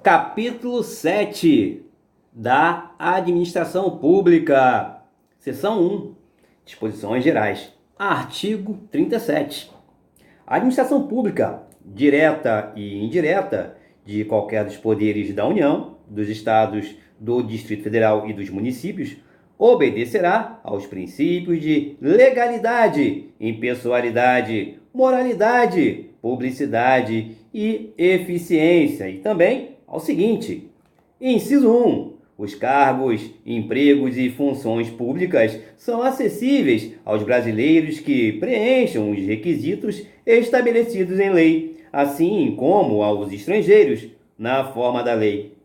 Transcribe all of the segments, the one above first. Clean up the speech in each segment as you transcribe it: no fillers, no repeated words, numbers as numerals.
Capítulo 7 da Administração Pública, Seção 1, Disposições Gerais. Artigo 37. A administração pública, direta e indireta, de qualquer dos poderes da União, dos Estados, do Distrito Federal e dos municípios, obedecerá aos princípios de legalidade, impessoalidade, moralidade, publicidade e eficiência, e também ao seguinte: inciso 1. Os cargos, empregos e funções públicas são acessíveis aos brasileiros que preencham os requisitos estabelecidos em lei, assim como aos estrangeiros, na forma da lei.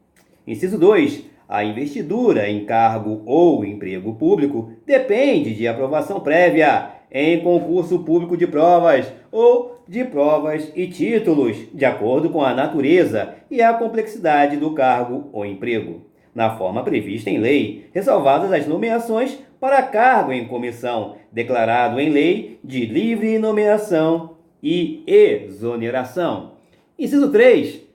Inciso 2. A investidura em cargo ou emprego público depende de aprovação prévia em concurso público de provas ou de provas e títulos, de acordo com a natureza e a complexidade do cargo ou emprego, na forma prevista em lei, ressalvadas as nomeações para cargo em comissão, declarado em lei de livre nomeação e exoneração. Inciso 3.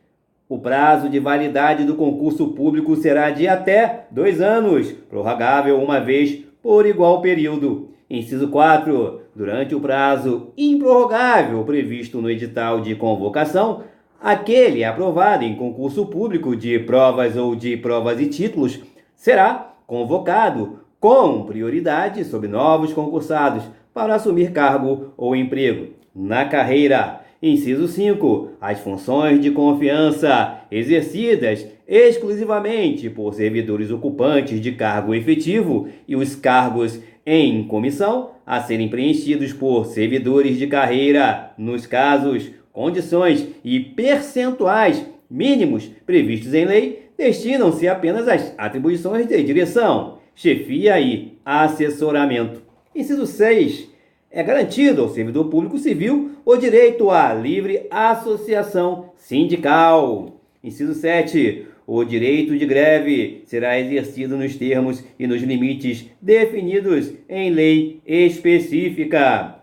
O prazo de validade do concurso público será de até 2 anos, prorrogável uma vez por igual período. Inciso 4. Durante o prazo improrrogável previsto no edital de convocação, aquele aprovado em concurso público de provas ou de provas e títulos será convocado com prioridade sobre novos concursados para assumir cargo ou emprego na carreira. Inciso 5. As funções de confiança exercidas exclusivamente por servidores ocupantes de cargo efetivo e os cargos em comissão a serem preenchidos por servidores de carreira nos casos, condições e percentuais mínimos previstos em lei destinam-se apenas às atribuições de direção, chefia e assessoramento. Inciso 6. É garantido ao servidor público civil o direito à livre associação sindical. Inciso 7. O direito de greve será exercido nos termos e nos limites definidos em lei específica.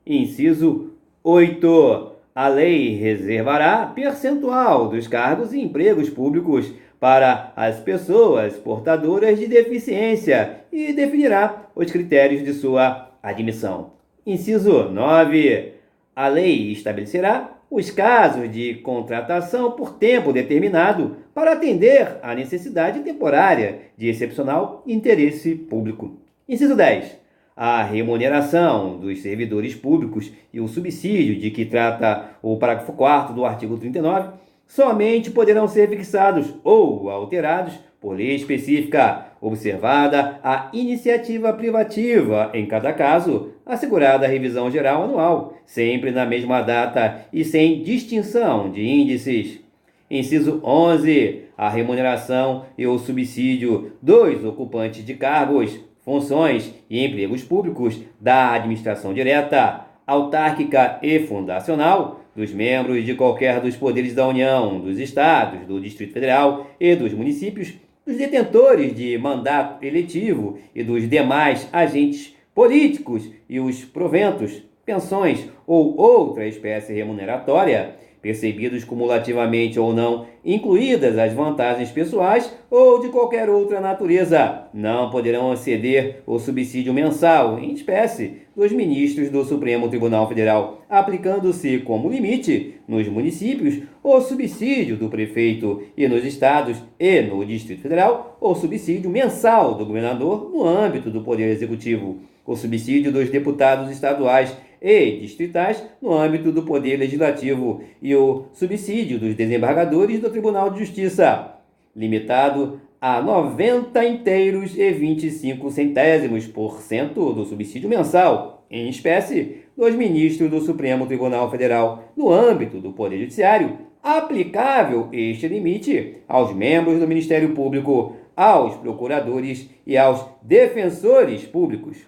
Inciso 8. A lei reservará percentual dos cargos e empregos públicos para as pessoas portadoras de deficiência e definirá os critérios de sua admissão. Inciso 9. A lei estabelecerá os casos de contratação por tempo determinado para atender à necessidade temporária de excepcional interesse público. Inciso 10. A remuneração dos servidores públicos e o subsídio de que trata o parágrafo 4º do artigo 39 somente poderão ser fixados ou alterados por lei específica, observada a iniciativa privativa em cada caso, assegurada a revisão geral anual, sempre na mesma data e sem distinção de índices. Inciso 11. A remuneração e o subsídio dos ocupantes de cargos, funções e empregos públicos da administração direta, autárquica e fundacional, dos membros de qualquer dos poderes da União, dos Estados, do Distrito Federal e dos municípios, dos detentores de mandato eletivo e dos demais agentes políticos e os proventos, pensões ou outra espécie remuneratória, percebidos cumulativamente ou não, incluídas as vantagens pessoais ou de qualquer outra natureza, não poderão exceder o subsídio mensal, em espécie, dos ministros do Supremo Tribunal Federal, aplicando-se como limite, nos municípios, o subsídio do prefeito e nos estados e no Distrito Federal, o subsídio mensal do governador no âmbito do Poder Executivo, o subsídio dos deputados estaduais e distritais no âmbito do Poder Legislativo e o subsídio dos desembargadores do Tribunal de Justiça, limitado a 90 inteiros e 25 centésimos% do subsídio mensal, em espécie, dos ministros do Supremo Tribunal Federal no âmbito do Poder Judiciário, aplicável este limite aos membros do Ministério Público, aos procuradores e aos defensores públicos.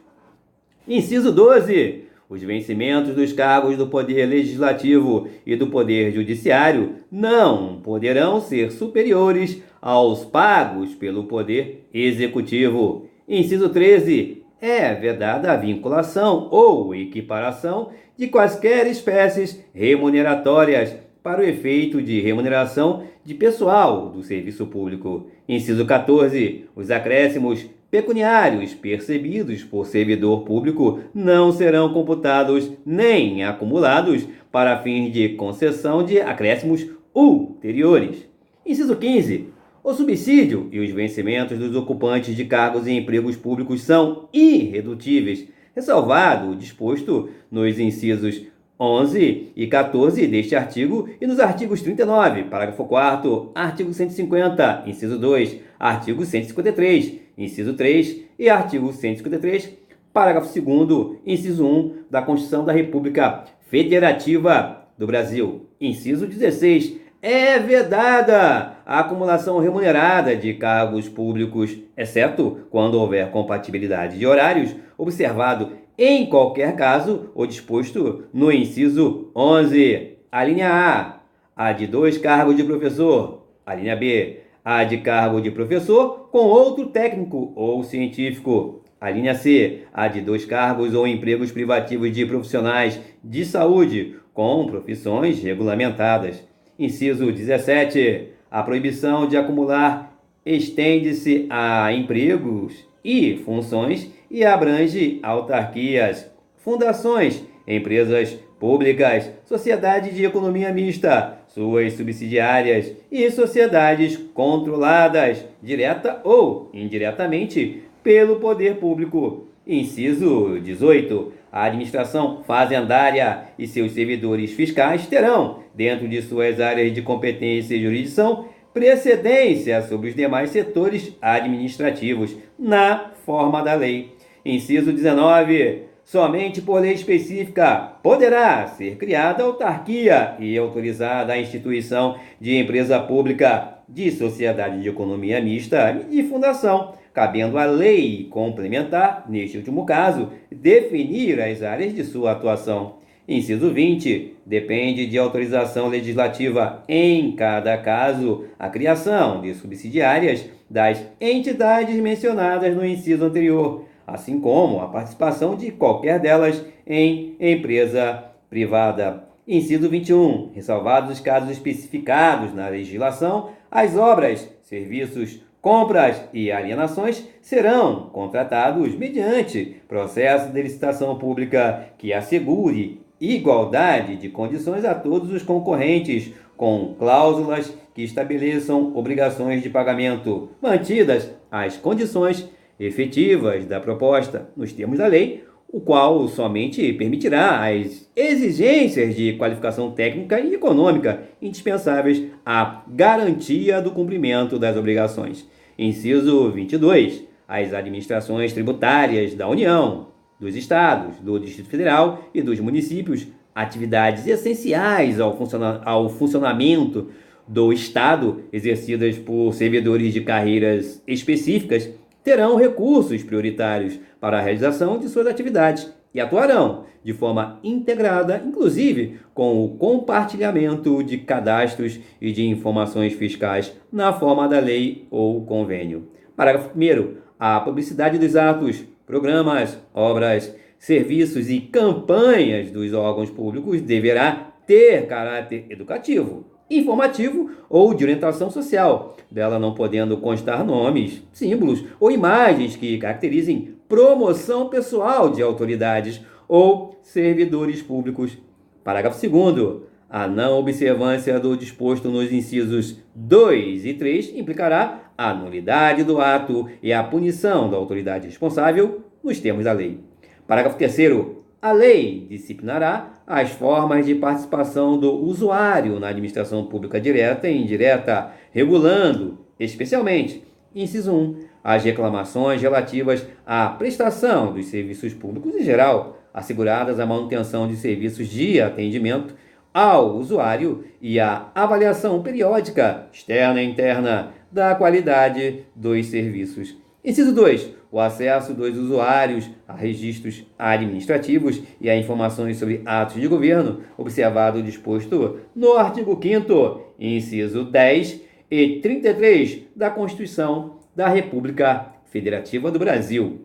Inciso 12. Os vencimentos dos cargos do Poder Legislativo e do Poder Judiciário não poderão ser superiores aos pagos pelo Poder Executivo. Inciso 13. É vedada a vinculação ou equiparação de quaisquer espécies remuneratórias para o efeito de remuneração de pessoal do serviço público. Inciso 14. Os acréscimos pecuniários percebidos por servidor público não serão computados nem acumulados para fins de concessão de acréscimos ulteriores. Inciso 15. O subsídio e os vencimentos dos ocupantes de cargos e empregos públicos são irredutíveis, ressalvado o disposto nos incisos 11 e 14 deste artigo e nos artigos 39, parágrafo 4º, artigo 150, inciso 2, artigo 153, inciso 3 e artigo 153, parágrafo 2º, inciso 1 da Constituição da República Federativa do Brasil. Inciso 16. É vedada a acumulação remunerada de cargos públicos, exceto quando houver compatibilidade de horários, observado em qualquer caso o disposto no inciso 11. A linha A de 2 cargos de professor. A linha B, a de cargo de professor com outro técnico ou científico. A linha C, a de 2 cargos ou empregos privativos de profissionais de saúde com profissões regulamentadas. Inciso 17. A proibição de acumular estende-se a empregos e funções e abrange autarquias, fundações, empresas públicas, sociedade de economia mista, suas subsidiárias e sociedades controladas, direta ou indiretamente, pelo poder público. Inciso 18. A administração fazendária e seus servidores fiscais terão, dentro de suas áreas de competência e jurisdição, precedência sobre os demais setores administrativos, na forma da lei. Inciso 19. Somente por lei específica poderá ser criada autarquia e autorizada a instituição de empresa pública, de sociedade de economia mista e de fundação, cabendo à lei complementar, neste último caso, definir as áreas de sua atuação. Inciso 20. Depende de autorização legislativa, em cada caso, a criação de subsidiárias das entidades mencionadas no inciso anterior, assim como a participação de qualquer delas em empresa privada. Inciso 21. Ressalvados os casos especificados na legislação, as obras, serviços, compras e alienações serão contratados mediante processo de licitação pública que assegure igualdade de condições a todos os concorrentes, com cláusulas que estabeleçam obrigações de pagamento, mantidas as condições efetivas da proposta, nos termos da lei, o qual somente permitirá as exigências de qualificação técnica e econômica indispensáveis à garantia do cumprimento das obrigações. Inciso 22. As administrações tributárias da União, dos Estados, do Distrito Federal e dos municípios, atividades essenciais ao funcionamento do Estado, exercidas por servidores de carreiras específicas, terão recursos prioritários para a realização de suas atividades e atuarão de forma integrada, inclusive com o compartilhamento de cadastros e de informações fiscais na forma da lei ou convênio. Parágrafo 1º. A publicidade dos atos, programas, obras, serviços e campanhas dos órgãos públicos deverá ter caráter educativo, informativo ou de orientação social, dela não podendo constar nomes, símbolos ou imagens que caracterizem promoção pessoal de autoridades ou servidores públicos. Parágrafo 2º. A não observância do disposto nos incisos 2 e 3 implicará a nulidade do ato e a punição da autoridade responsável nos termos da lei. Parágrafo 3º. A lei disciplinará as formas de participação do usuário na administração pública direta e indireta, regulando, especialmente, inciso 1, as reclamações relativas à prestação dos serviços públicos em geral, asseguradas a manutenção de serviços de atendimento ao usuário e a avaliação periódica, externa e interna, da qualidade dos serviços. Inciso 2. O acesso dos usuários a registros administrativos e a informações sobre atos de governo, observado o disposto no artigo 5º, inciso 10 e 33 da Constituição da República Federativa do Brasil.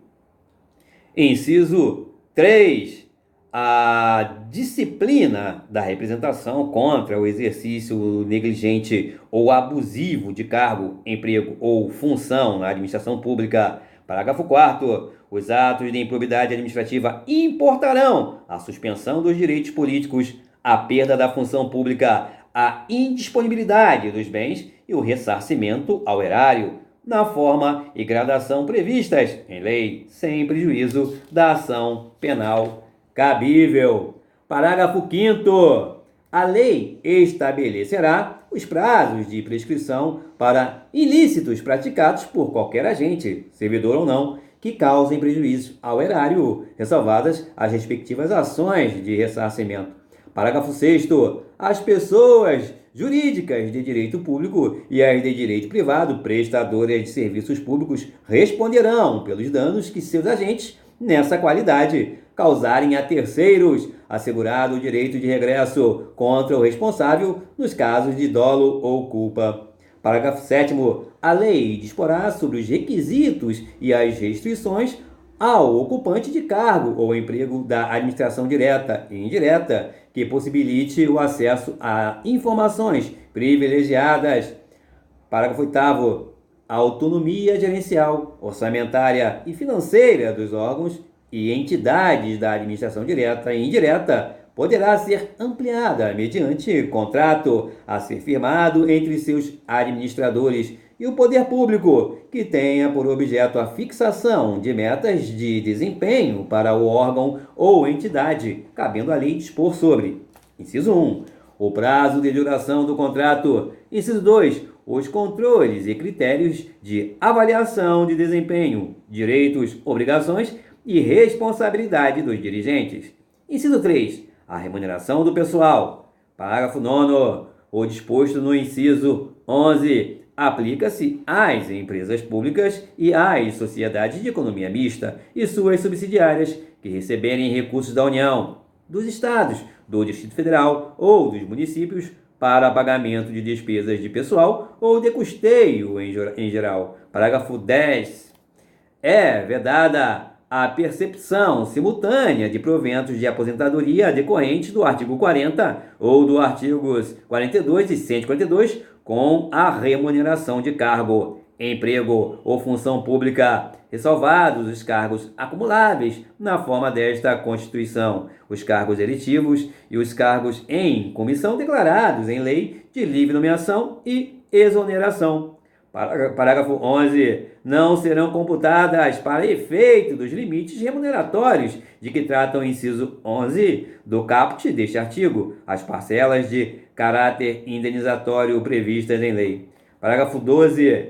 Inciso 3. a disciplina da representação contra o exercício negligente ou abusivo de cargo, emprego ou função na administração pública. Parágrafo 4º. Os atos de improbidade administrativa importarão a suspensão dos direitos políticos, a perda da função pública, a indisponibilidade dos bens e o ressarcimento ao erário, na forma e gradação previstas em lei, sem prejuízo da ação penal cabível. Parágrafo 5º. A lei estabelecerá os prazos de prescrição para ilícitos praticados por qualquer agente, servidor ou não, que causem prejuízo ao erário, ressalvadas as respectivas ações de ressarcimento. Parágrafo 6º. As pessoas jurídicas de direito público e as de direito privado, prestadoras de serviços públicos, responderão pelos danos que seus agentes, nessa qualidade, causarem a terceiros, assegurado o direito de regresso contra o responsável nos casos de dolo ou culpa. Parágrafo 7º. A lei disporá sobre os requisitos e as restrições ao ocupante de cargo ou emprego da administração direta e indireta que possibilite o acesso a informações privilegiadas. Parágrafo 8º. A autonomia gerencial, orçamentária e financeira dos órgãos e entidades da administração direta e indireta poderá ser ampliada mediante contrato a ser firmado entre seus administradores e o poder público, que tenha por objeto a fixação de metas de desempenho para o órgão ou entidade, cabendo à lei dispor sobre. Inciso 1. O prazo de duração do contrato. Inciso 2. Os controles e critérios de avaliação de desempenho, direitos, obrigações e responsabilidade dos dirigentes. Inciso 3. A remuneração do pessoal. Parágrafo 9º. O disposto no inciso 11 aplica-se às empresas públicas e às sociedades de economia mista e suas subsidiárias que receberem recursos da União, dos Estados, do Distrito Federal ou dos municípios para pagamento de despesas de pessoal ou de custeio em geral. Parágrafo 10. É vedada a percepção simultânea de proventos de aposentadoria decorrentes do artigo 40 ou do artigos 42 e 142 com a remuneração de cargo, emprego ou função pública, ressalvados os cargos acumuláveis na forma desta Constituição, os cargos eletivos e os cargos em comissão declarados em lei de livre nomeação e exoneração. Parágrafo 11. Não serão computadas para efeito dos limites remuneratórios de que trata o inciso 11 do caput deste artigo, as parcelas de caráter indenizatório previstas em lei. Parágrafo 12.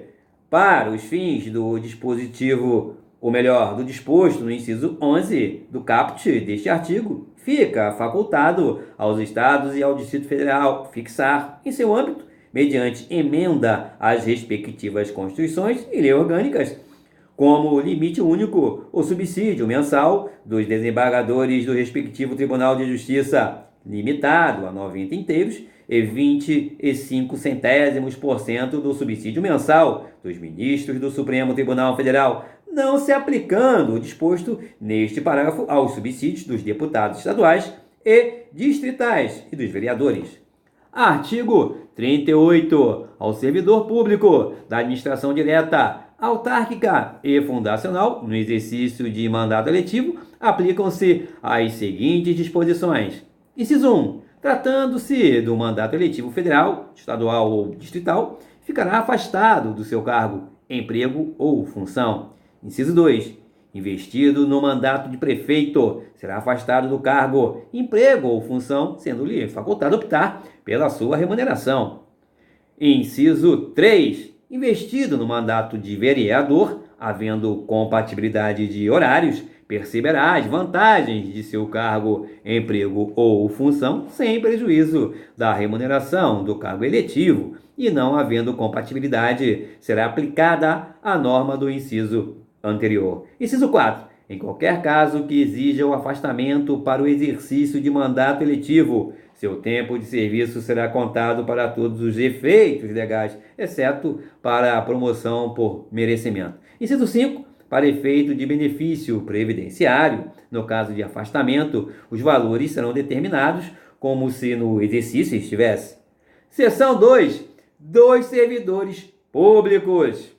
Para os fins do dispositivo, ou melhor, do disposto no inciso 11 do caput deste artigo, fica facultado aos Estados e ao Distrito Federal fixar, em seu âmbito, mediante emenda às respectivas constituições e leis orgânicas, como limite único o subsídio mensal dos desembargadores do respectivo Tribunal de Justiça, limitado a 90 inteiros e 25% do subsídio mensal dos ministros do Supremo Tribunal Federal, não se aplicando o disposto neste parágrafo aos subsídios dos deputados estaduais e distritais e dos vereadores. Artigo 38. Ao servidor público da administração direta, autárquica e fundacional, no exercício de mandato eletivo, aplicam-se as seguintes disposições. Inciso 1. Tratando-se do mandato eletivo federal, estadual ou distrital, ficará afastado do seu cargo, emprego ou função. Inciso 2. Investido no mandato de prefeito, será afastado do cargo, emprego ou função, sendo-lhe facultado optar pela sua remuneração. Inciso 3. Investido no mandato de vereador, havendo compatibilidade de horários, perceberá as vantagens de seu cargo, emprego ou função, sem prejuízo da remuneração do cargo eletivo, e não havendo compatibilidade, será aplicada a norma do inciso anterior. Inciso 4. Em qualquer caso que exija o afastamento para o exercício de mandato eletivo, seu tempo de serviço será contado para todos os efeitos legais, exceto para a promoção por merecimento. Inciso 5. para efeito de benefício previdenciário. No caso de afastamento, os valores serão determinados como se no exercício estivesse. Seção 2. Dos servidores públicos.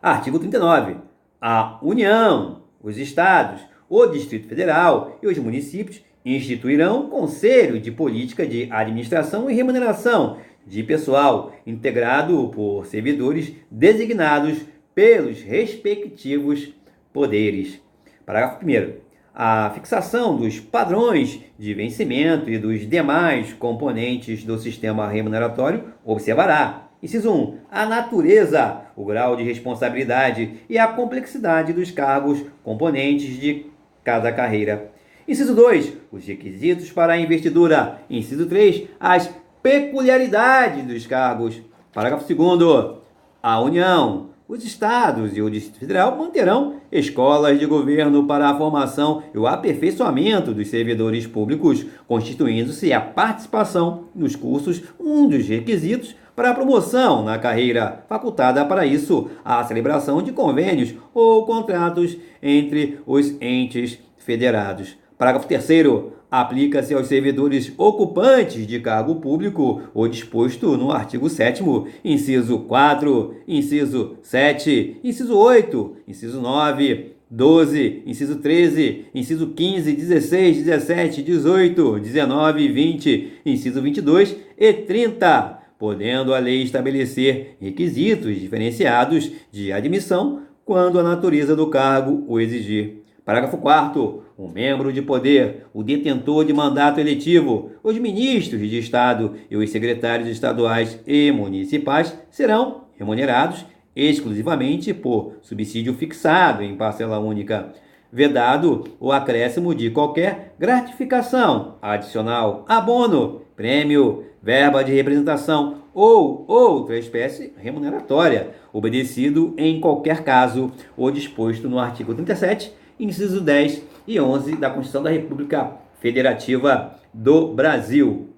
Artigo 39. A União, os Estados, o Distrito Federal e os municípios instituirão Conselho de Política de Administração e Remuneração de pessoal integrado por servidores designados pelos respectivos poderes. Parágrafo 1º. A fixação dos padrões de vencimento e dos demais componentes do sistema remuneratório observará: inciso 1, a natureza, o grau de responsabilidade e a complexidade dos cargos componentes de cada carreira. Inciso 2, os requisitos para a investidura. Inciso 3, as peculiaridades dos cargos. Parágrafo 2º. A União, os Estados e o Distrito Federal manterão escolas de governo para a formação e o aperfeiçoamento dos servidores públicos, constituindo-se a participação nos cursos um dos requisitos para a promoção na carreira, facultada para isso a celebração de convênios ou contratos entre os entes federados. Parágrafo 3º. Aplica-se aos servidores ocupantes de cargo público o disposto no artigo 7º, inciso 4, inciso 7, inciso 8, inciso 9, 12, inciso 13, inciso 15, 16, 17, 18, 19, 20, inciso 22 e 30, podendo a lei estabelecer requisitos diferenciados de admissão quando a natureza do cargo o exigir. Parágrafo 4º. O membro de poder, o detentor de mandato eletivo, os ministros de Estado e os secretários estaduais e municipais serão remunerados exclusivamente por subsídio fixado em parcela única, vedado o acréscimo de qualquer gratificação adicional, abono, prêmio, verba de representação ou outra espécie remuneratória, obedecido em qualquer caso o disposto no artigo 37, inciso 10 e 11 da Constituição da República Federativa do Brasil.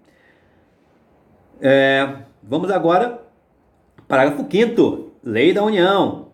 Vamos agora, parágrafo 5º. Lei da União,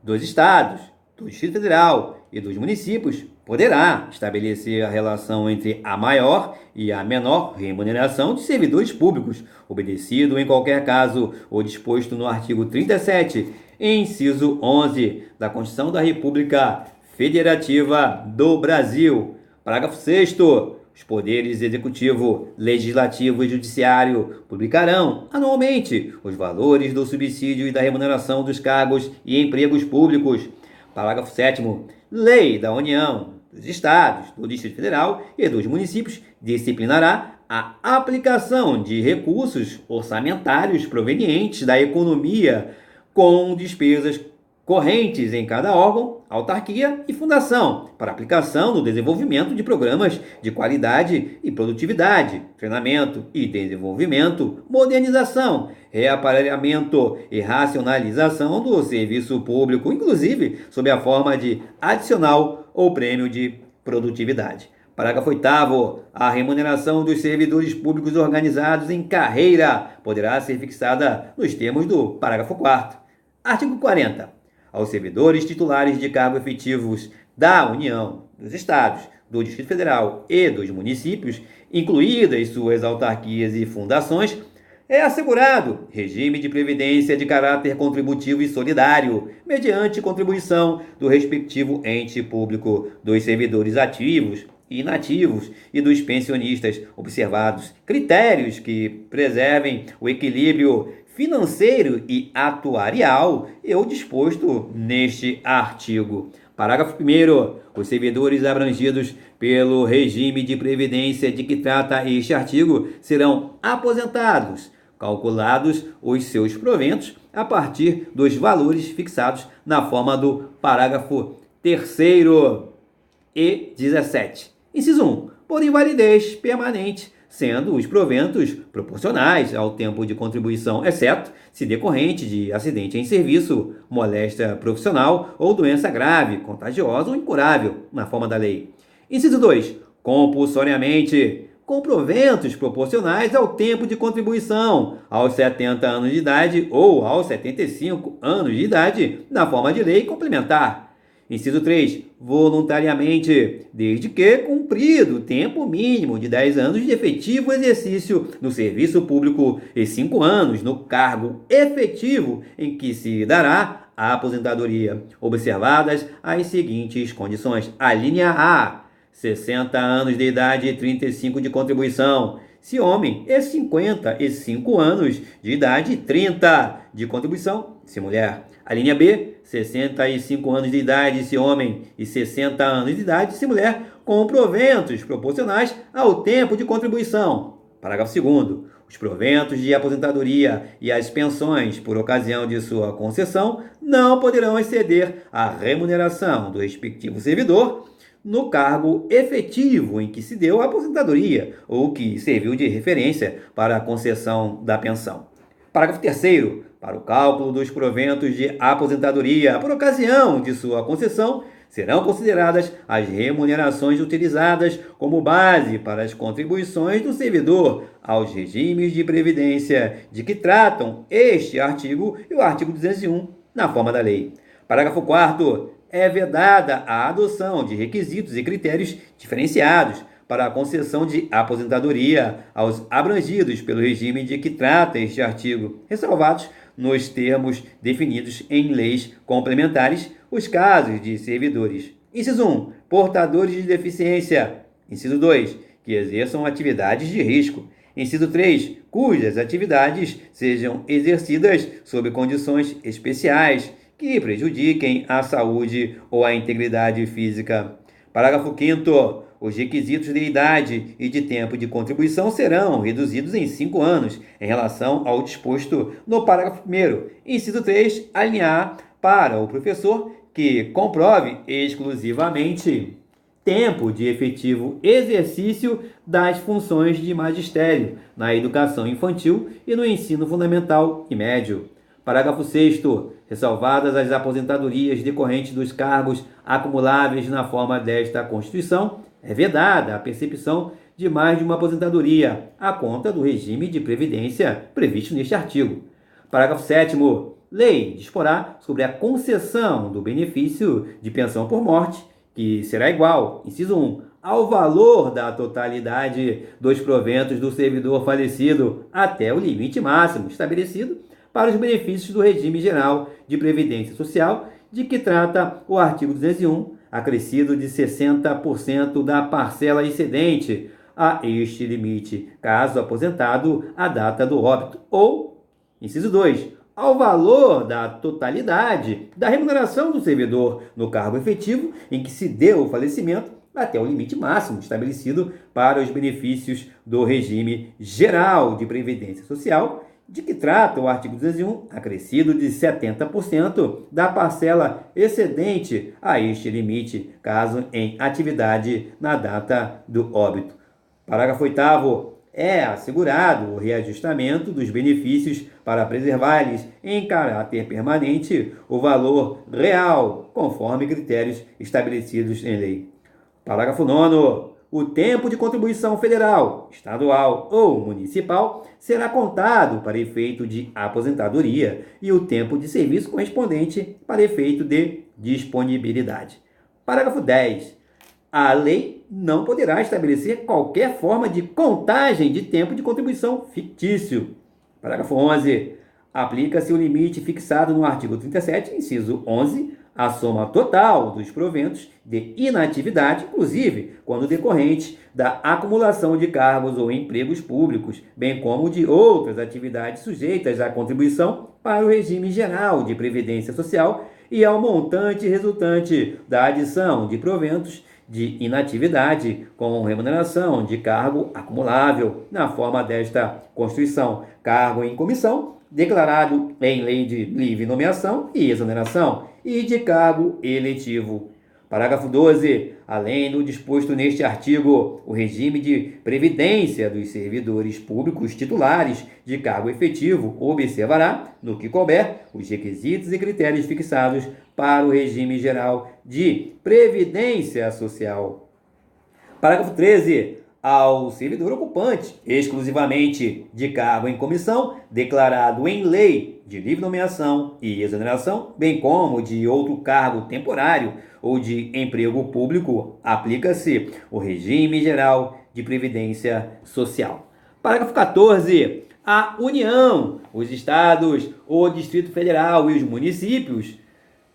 dos Estados, do Distrito Federal e dos municípios poderá estabelecer a relação entre a maior e a menor remuneração de servidores públicos, obedecido em qualquer caso o disposto no artigo 37, inciso 11 da Constituição da República Federativa do Brasil. Parágrafo 6º. Os poderes executivo, legislativo e judiciário publicarão anualmente os valores do subsídio e da remuneração dos cargos e empregos públicos. Parágrafo 7º. Lei da União, dos Estados, do Distrito Federal e dos municípios disciplinará a aplicação de recursos orçamentários provenientes da economia com despesas correntes em cada órgão, autarquia e fundação, para aplicação no desenvolvimento de programas de qualidade e produtividade, treinamento e desenvolvimento, modernização, reaparelhamento e racionalização do serviço público, inclusive sob a forma de adicional ou prêmio de produtividade. Parágrafo 8º. A remuneração dos servidores públicos organizados em carreira poderá ser fixada nos termos do parágrafo 4º. Artigo 40. Aos servidores titulares de cargos efetivos da União, dos Estados, do Distrito Federal e dos municípios, incluídas suas autarquias e fundações, é assegurado regime de previdência de caráter contributivo e solidário, mediante contribuição do respectivo ente público, dos servidores ativos e inativos e dos pensionistas, observados critérios que preservem o equilíbrio financeiro e atuarial e o disposto neste artigo. Parágrafo 1º. Os servidores abrangidos pelo regime de previdência de que trata este artigo serão aposentados, calculados os seus proventos a partir dos valores fixados na forma do parágrafo 3º e 17. Inciso 1. Por invalidez permanente, sendo os proventos proporcionais ao tempo de contribuição, exceto se decorrente de acidente em serviço, moléstia profissional ou doença grave, contagiosa ou incurável, na forma da lei. Inciso 2. Compulsoriamente, com proventos proporcionais ao tempo de contribuição, aos 70 anos de idade ou aos 75 anos de idade, na forma de lei complementar. Inciso 3. Voluntariamente, desde que cumprido o tempo mínimo de 10 anos de efetivo exercício no serviço público e 5 anos no cargo efetivo em que se dará a aposentadoria, observadas as seguintes condições. A linha A, 60 anos de idade e 35 de contribuição, se homem, e 55 anos de idade e 30 de contribuição, se mulher. A linha B, 65 anos de idade, se homem, e 60 anos de idade, se mulher, com proventos proporcionais ao tempo de contribuição. Parágrafo 2º. Os proventos de aposentadoria e as pensões por ocasião de sua concessão não poderão exceder a remuneração do respectivo servidor no cargo efetivo em que se deu a aposentadoria ou que serviu de referência para a concessão da pensão. Parágrafo 3º. Para o cálculo dos proventos de aposentadoria por ocasião de sua concessão, serão consideradas as remunerações utilizadas como base para as contribuições do servidor aos regimes de previdência de que tratam este artigo e o artigo 201 na forma da lei. Parágrafo 4º. É vedada a adoção de requisitos e critérios diferenciados para a concessão de aposentadoria aos abrangidos pelo regime de que trata este artigo, ressalvados nos termos definidos em leis complementares os casos de servidores. Inciso 1. Portadores de deficiência. Inciso 2. Que exerçam atividades de risco. Inciso 3. Cujas atividades sejam exercidas sob condições especiais que prejudiquem a saúde ou a integridade física. Parágrafo 5º. Os requisitos de idade e de tempo de contribuição serão reduzidos em 5 anos, em relação ao disposto no parágrafo 1º. Inciso 3, a linha A, para o professor que comprove exclusivamente tempo de efetivo exercício das funções de magistério na educação infantil e no ensino fundamental e médio. Parágrafo 6º. Ressalvadas as aposentadorias decorrentes dos cargos acumuláveis na forma desta Constituição, é vedada a percepção de mais de uma aposentadoria à conta do regime de previdência previsto neste artigo. Parágrafo 7º. Lei disporá sobre a concessão do benefício de pensão por morte, que será igual, inciso 1, ao valor da totalidade dos proventos do servidor falecido até o limite máximo estabelecido para os benefícios do regime geral de previdência social, de que trata o artigo 201, acrescido de 60% da parcela excedente a este limite, caso aposentado à data do óbito, ou, inciso 2, ao valor da totalidade da remuneração do servidor no cargo efetivo em que se deu o falecimento até o limite máximo estabelecido para os benefícios do regime geral de previdência social, de que trata o artigo 201, acrescido de 70% da parcela excedente a este limite, caso em atividade na data do óbito. Parágrafo 8º. É assegurado o reajustamento dos benefícios para preservar-lhes em caráter permanente o valor real, conforme critérios estabelecidos em lei. Parágrafo 9º. O tempo de contribuição federal, estadual ou municipal será contado para efeito de aposentadoria e o tempo de serviço correspondente para efeito de disponibilidade. Parágrafo 10. A lei não poderá estabelecer qualquer forma de contagem de tempo de contribuição fictício. Parágrafo 11. Aplica-se o limite fixado no artigo 37, inciso 11, a soma total dos proventos de inatividade, inclusive quando decorrente da acumulação de cargos ou empregos públicos, bem como de outras atividades sujeitas à contribuição para o regime geral de previdência social e ao montante resultante da adição de proventos de inatividade com remuneração de cargo acumulável na forma desta Constituição, cargo em comissão, declarado em lei de livre nomeação e exoneração, e de cargo eletivo. Parágrafo 12. Além do disposto neste artigo, o regime de previdência dos servidores públicos titulares de cargo efetivo observará, no que couber, os requisitos e critérios fixados para o regime geral de previdência social. Parágrafo 13. ao servidor ocupante, exclusivamente de cargo em comissão, declarado em lei de livre nomeação e exoneração, bem como de outro cargo temporário ou de emprego público, aplica-se o regime geral de previdência social. Parágrafo 14. A União, os estados, o Distrito Federal e os municípios,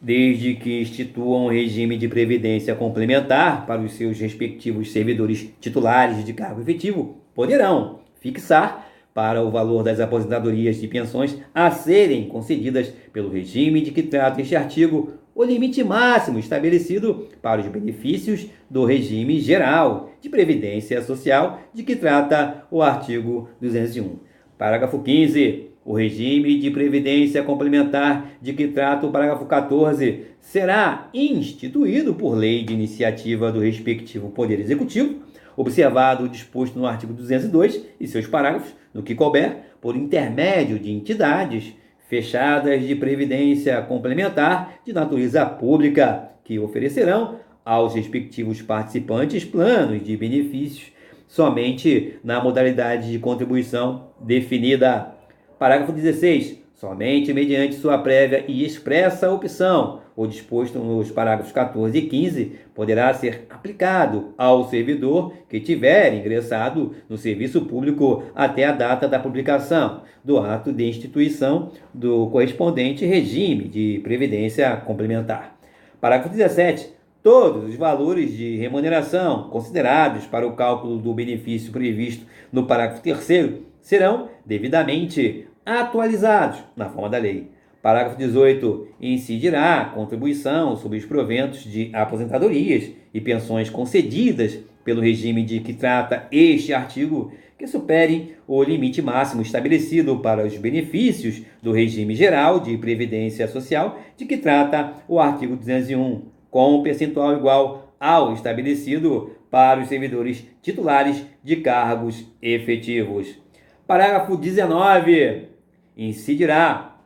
desde que instituam um regime de previdência complementar para os seus respectivos servidores titulares de cargo efetivo, poderão fixar para o valor das aposentadorias e pensões a serem concedidas pelo regime de que trata este artigo o limite máximo estabelecido para os benefícios do regime geral de previdência social de que trata o artigo 201. Parágrafo 15. O regime de previdência complementar de que trata o parágrafo 14 será instituído por lei de iniciativa do respectivo Poder Executivo, observado o disposto no artigo 202 e seus parágrafos, no que couber, por intermédio de entidades fechadas de previdência complementar de natureza pública, que oferecerão aos respectivos participantes planos de benefícios somente na modalidade de contribuição definida. Parágrafo 16. Somente mediante sua prévia e expressa opção, o disposto nos parágrafos 14 e 15, poderá ser aplicado ao servidor que tiver ingressado no serviço público até a data da publicação do ato de instituição do correspondente regime de previdência complementar. Parágrafo 17. Todos os valores de remuneração considerados para o cálculo do benefício previsto no parágrafo 3º serão devidamente atualizados na forma da lei. Parágrafo 18. Incidirá a contribuição sobre os proventos de aposentadorias e pensões concedidas pelo regime de que trata este artigo que superem o limite máximo estabelecido para os benefícios do regime geral de previdência social de que trata o artigo 201, com um percentual igual ao estabelecido para os servidores titulares de cargos efetivos. Parágrafo 19. Incidirá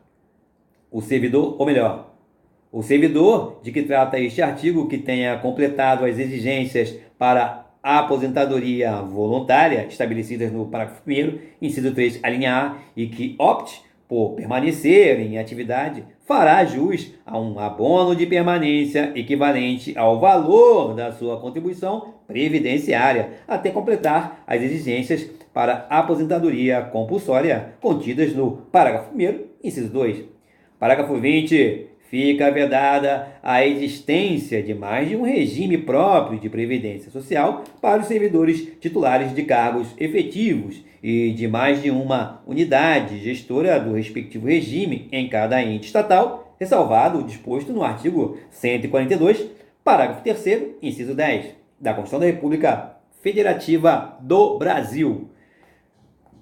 o servidor, ou melhor, o servidor de que trata este artigo que tenha completado as exigências para a aposentadoria voluntária estabelecidas no parágrafo 1º, inciso 3, alínea A, e que opte por permanecer em atividade, fará jus a um abono de permanência equivalente ao valor da sua contribuição previdenciária, até completar as exigências para a aposentadoria compulsória contidas no parágrafo 1º, inciso 2. Parágrafo 20. Fica vedada a existência de mais de um regime próprio de previdência social para os servidores titulares de cargos efetivos e de mais de uma unidade gestora do respectivo regime em cada ente estatal, ressalvado o disposto no artigo 142, parágrafo 3º, inciso 10, da Constituição da República Federativa do Brasil.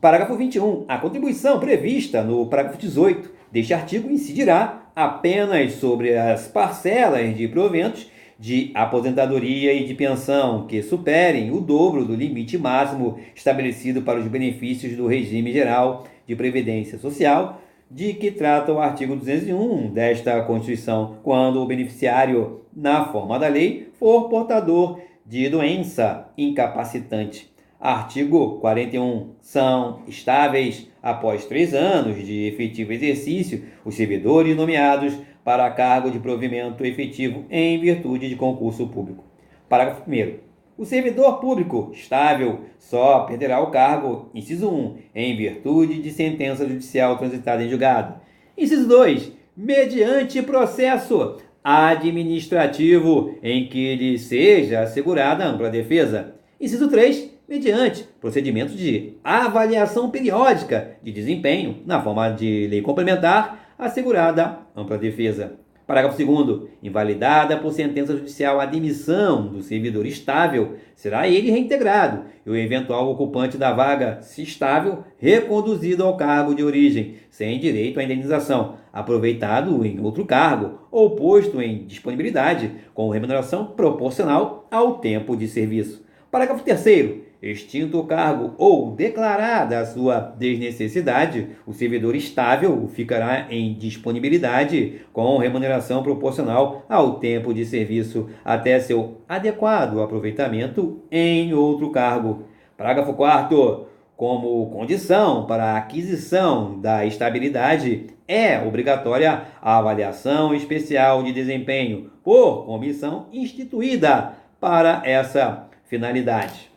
Parágrafo 21. A contribuição prevista no parágrafo 18 deste artigo incidirá apenas sobre as parcelas de proventos de aposentadoria e de pensão que superem o dobro do limite máximo estabelecido para os benefícios do regime geral de previdência social, de que trata o artigo 201 desta Constituição, quando o beneficiário, na forma da lei, for portador de doença incapacitante. Artigo 41. São estáveis, após 3 anos de efetivo exercício, os servidores nomeados para cargo de provimento efetivo em virtude de concurso público. Parágrafo 1º. O servidor público estável só perderá o cargo, inciso 1, em virtude de sentença judicial transitada em julgado. Inciso 2, mediante processo administrativo em que lhe seja assegurada ampla defesa. Inciso 3, mediante procedimento de avaliação periódica de desempenho, na forma de lei complementar, assegurada ampla defesa. Parágrafo 2º. Invalidada por sentença judicial a demissão do servidor estável, será ele reintegrado e o eventual ocupante da vaga, se estável, reconduzido ao cargo de origem, sem direito à indenização, aproveitado em outro cargo ou posto em disponibilidade, com remuneração proporcional ao tempo de serviço. Parágrafo 3º. Extinto o cargo ou declarada a sua desnecessidade, o servidor estável ficará em disponibilidade com remuneração proporcional ao tempo de serviço até seu adequado aproveitamento em outro cargo. Parágrafo 4º. Como condição para a aquisição da estabilidade, é obrigatória a avaliação especial de desempenho por comissão instituída para essa finalidade.